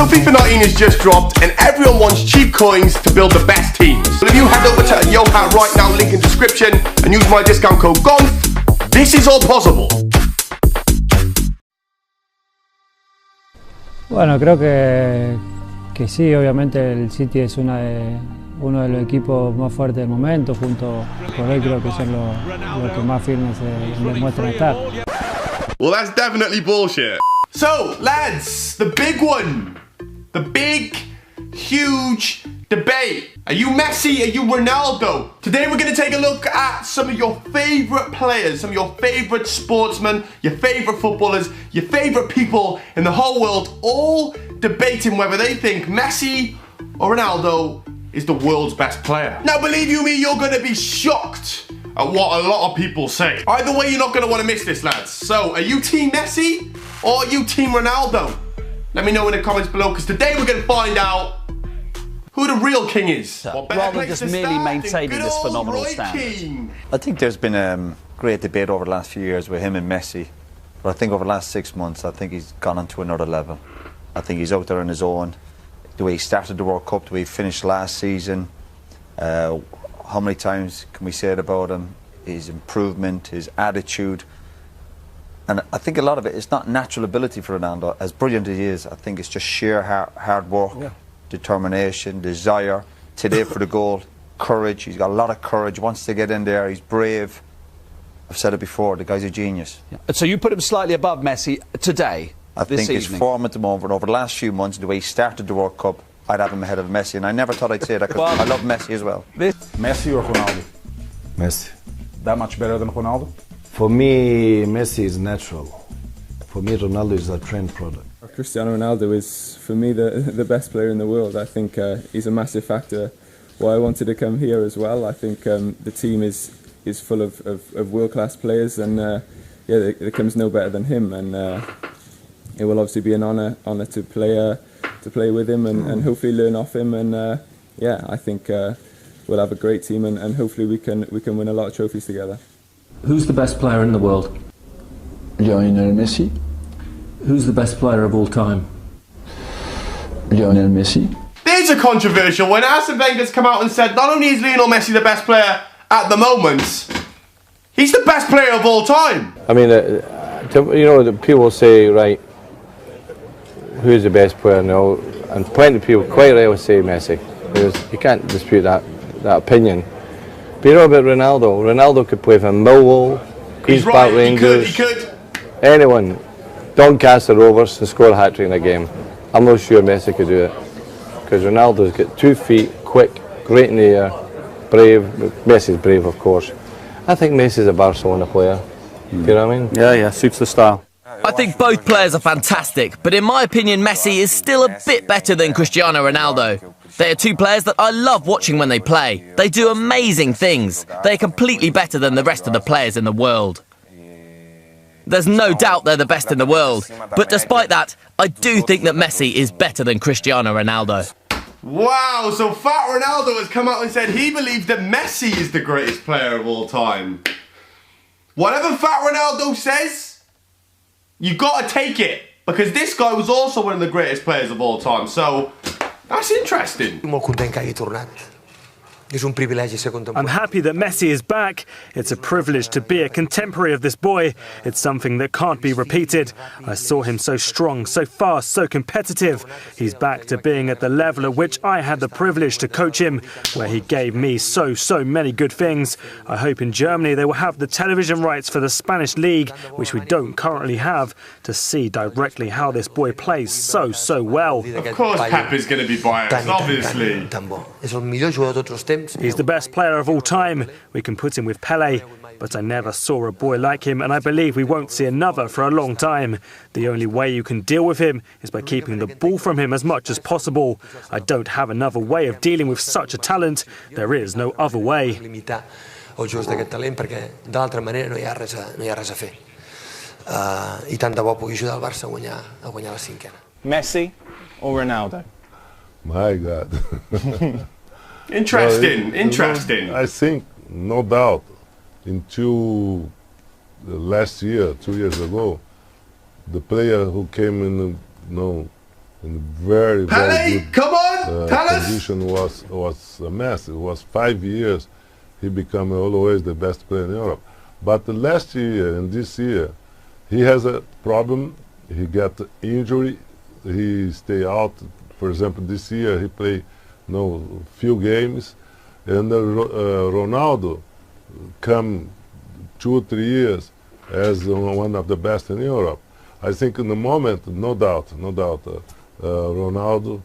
So FIFA 19 has just dropped and everyone wants cheap coins to build the best teams. So if you head over to YoHat right now, link in description, and use my discount code GONF, this is all possible. Bueno, creo que sí, obviamente el City es uno de los equipos más fuertes del momento, junto con él creo que son los que más firmes se demuestran estar. Well, that's definitely bullshit. So, lads, the big one. The big, huge debate. Are you Messi? Are you Ronaldo? Today we're going to take a look at some of your favourite players, some of your favourite sportsmen, your favourite footballers, your favourite people in the whole world, all debating whether they think Messi or Ronaldo is the world's best player. Now, believe you me, you're going to be shocked at what a lot of people say. Either way, you're not going to want to miss this, lads. So, are you Team Messi or are you Team Ronaldo? Let me know in the comments below, because today we're going to find out who the real king is. Rather than just merely maintaining this phenomenal standard. I think there's been a great debate over the last few years with him and Messi. But I think over the last 6 months, I think he's gone on to another level. I think he's out there on his own. The way he started the World Cup, the way he finished last season. How many times can we say it about him? His improvement, his attitude. And I think a lot of it is not natural ability for Ronaldo. As brilliant as he is, I think it's just sheer hard work, determination, desire, today for the goal, courage. He's got a lot of courage, wants to get in there, he's brave. I've said it before, the guy's a genius. So you put him slightly above Messi today, I think his form at the moment, over the last few months, the way he started the World Cup, I'd have him ahead of Messi, and I never thought I'd say that, because I love Messi as well. Messi or Ronaldo? Messi. That much better than Ronaldo? For me, Messi is natural. For me, Ronaldo is a trend product. Cristiano Ronaldo is, for me, the best player in the world. I think he's a massive factor why I wanted to come here as well. I think the team is full of world-class players, and yeah, there comes no better than him. And it will obviously be an honour to play with him and hopefully learn off him. And yeah, I think we'll have a great team, and hopefully we can win a lot of trophies together. Who's the best player in the world? Lionel Messi. Who's the best player of all time? Lionel Messi. There's a controversial one. Arsene Wenger's come out and said not only is Lionel Messi the best player at the moment, he's the best player of all time. I mean, you know, the people say, right, who's the best player now? And plenty of people quite rightly say Messi. Because you can't dispute that opinion. But you know about Ronaldo? Ronaldo could play for Millwall, Queen's Park Rangers, he could. Anyone. Doncaster Rovers and score a hat-trick in a game. I'm not sure Messi could do it. Because Ronaldo's got 2 feet, quick, great in the air, brave. Messi's brave, of course. I think Messi's a Barcelona player. You know what I mean? Yeah, suits the style. I think both players are fantastic, but in my opinion, Messi is still a bit better than Cristiano Ronaldo. They are two players that I love watching when they play. They do amazing things. They are completely better than the rest of the players in the world. There's no doubt they're the best in the world, but despite that, I do think that Messi is better than Cristiano Ronaldo. Wow, so Fat Ronaldo has come out and said he believes that Messi is the greatest player of all time. Whatever Fat Ronaldo says, you got to take it, because this guy was also one of the greatest players of all time, so that's interesting. I'm happy that Messi is back. It's a privilege to be a contemporary of this boy. It's something that can't be repeated. I saw him so strong, so fast, so competitive. He's back to being at the level at which I had the privilege to coach him, where he gave me so many good things. I hope in Germany they will have the television rights for the Spanish league, which we don't currently have, to see directly how this boy plays so well. Of course Pep is going to be biased, obviously. He's the best player of all time. We can put him with Pelé, but I never saw a boy like him, and I believe we won't see another for a long time. The only way you can deal with him is by keeping the ball from him as much as possible. I don't have another way of dealing with such a talent. There is no other way. Messi or Ronaldo? My God. Interesting, interesting. I think, no doubt, until last year, 2 years ago, the player who came in, in very good come on, tell condition was Messi. It was 5 years he became always the best player in Europe. But the last year and this year, he has a problem. He got injury. He stay out. For example, this year he played few games, and Ronaldo come 2 or 3 years as one of the best in Europe. I think in the moment, no doubt, Ronaldo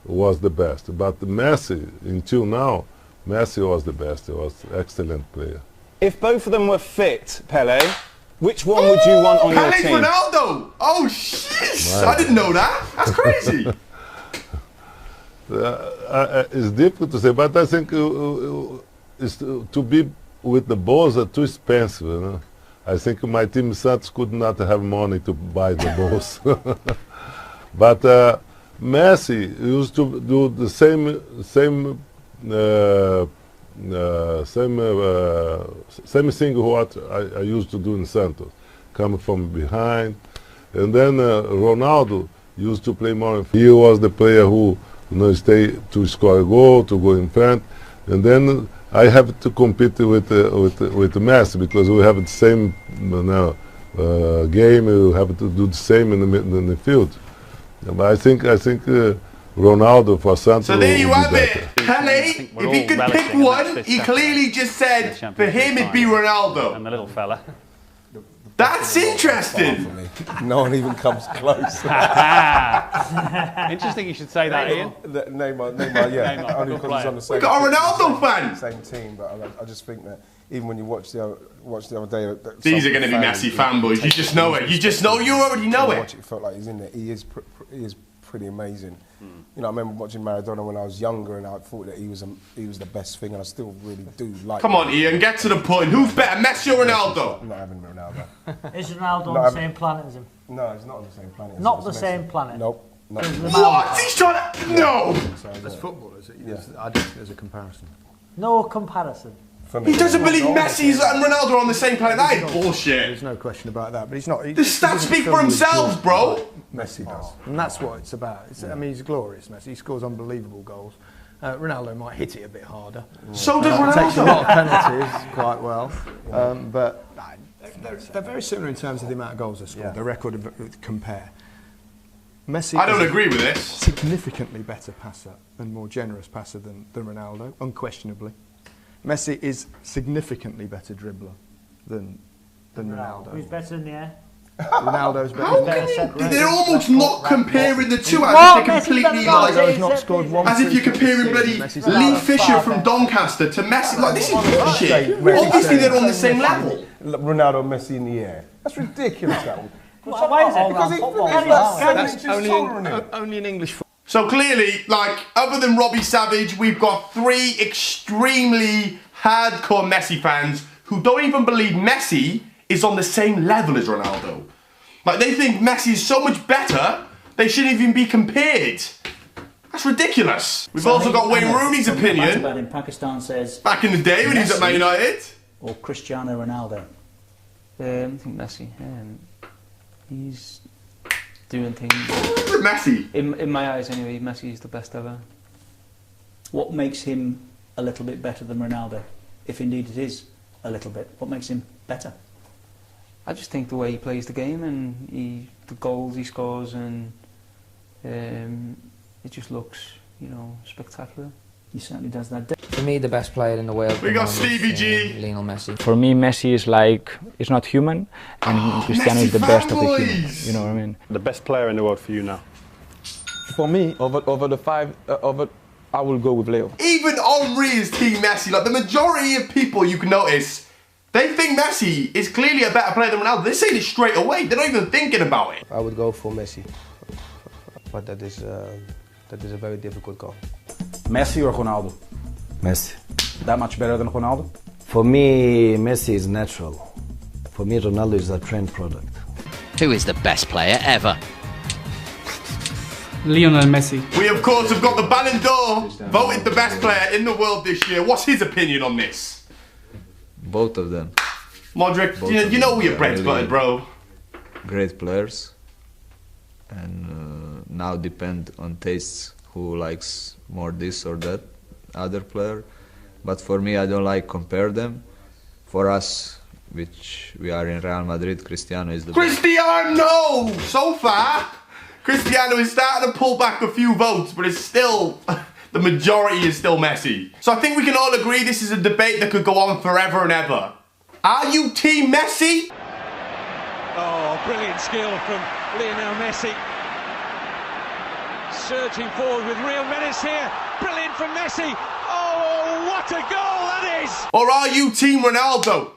was the best. But Messi, until now, Messi was the best. He was an excellent player. If both of them were fit, Pele, which one would you want on your Pele's team? Ronaldo! Oh, shit! I didn't know that. That's crazy. It's difficult to say, but I think to be with the balls are too expensive. You know? I think my team Santos could not have money to buy the balls. But Messi used to do the same thing what I used to do in Santos, come from behind, and then Ronaldo used to play more. He was the player who stay to score a goal, to go in front, and then I have to compete with Messi because we have the same game. We have to do the same in the field. But I think Ronaldo for Santos. So there you have it. Pele, if he could pick one, he clearly just said for him it'd be Ronaldo. And the little fella. That's interesting. No one even comes close. Interesting you should say that, Ian. Neymar, yeah. Neymar, Only because he's on the same We got a Ronaldo fan. Same team, but I just think that even when you watch the other day, these are going to be Messi fanboys. You just know it. You just know. You already know it. It felt like he's in there. He is pretty amazing. You know, I remember watching Maradona when I was younger, and I thought that he was the best thing, and I still really do like. Come on, Ian, get to the point. Who's better, Messi or Ronaldo? I'm not having Ronaldo. Is Ronaldo on the same planet as him? No, he's not on the same planet. Not the same planet. Nope. What? He's trying to. No. As footballers, I don't think there's a comparison. No comparison. He doesn't believe Messi and Ronaldo are on the same planet. That is bullshit. There's no question about that. But he's not. The stats speak for themselves, bro. Messi does, and that's what it's about. I mean, he's glorious. Messi. He scores unbelievable goals. Ronaldo might hit it a bit harder. So does Ronaldo. Takes a lot of penalties quite well, but they're very similar in terms of the amount of goals they score. The record of compare. Messi. I don't agree with this. Significantly better passer and more generous passer than Ronaldo, unquestionably. Messi is significantly better dribbler than Ronaldo. Who's better in the air? Ronaldo's better. They're almost not comparing the two as if they're completely like. Not scored one. As if you're comparing bloody Lee Fisher from Doncaster to Messi. Like, this is bullshit. Obviously, they're on the same level. Ronaldo, Messi in the air. That's ridiculous. That one. Why is it? Because only in English football. So clearly, like, other than Robbie Savage, we've got 3 extremely hardcore Messi fans who don't even believe Messi is on the same level as Ronaldo. Like, they think Messi is so much better, they shouldn't even be compared. That's ridiculous. We've also got Wayne Rooney's opinion. In Pakistan says back in the day when he was at Man United. Or Cristiano Ronaldo. I think Messi. He's doing things. Messi? In my eyes, anyway, Messi is the best ever. What makes him a little bit better than Ronaldo? If indeed it is a little bit, what makes him better? I just think the way he plays the game and the goals he scores, and it just looks, spectacular. He certainly does that. For me, the best player in the world. We got Stevie G. Lionel Messi. For me, Messi is not human, and Cristiano is the best of the humans. You know what I mean? The best player in the world for you now? For me, over the 5, I will go with Leo. Even Henry is Team Messi. Like, the majority of people, you can notice, they think Messi is clearly a better player than Ronaldo. They're saying it straight away. They're not even thinking about it. I would go for Messi, but that is a very difficult call. Messi or Ronaldo? Messi. That much better than Ronaldo? For me, Messi is natural. For me, Ronaldo is a trend product. Who is the best player ever? Lionel Messi. We, of course, have got the Ballon d'Or, voted the best player in the world this year. What's his opinion on this? Both of them. Modric, you know where your bread's buttered, bro. Great players. And now depend on tastes, who likes more this or that other player. But for me, I don't like compare them. For us, which we are in Real Madrid, Cristiano is the best. Cristiano! So far, Cristiano is starting to pull back a few votes, but it's still, the majority is still Messi. So I think we can all agree this is a debate that could go on forever and ever. Are you Team Messi? Oh, brilliant skill from Lionel Messi. Surging forward with real menace here. Brilliant from Messi. Oh, what a goal that is! Or are you Team Ronaldo?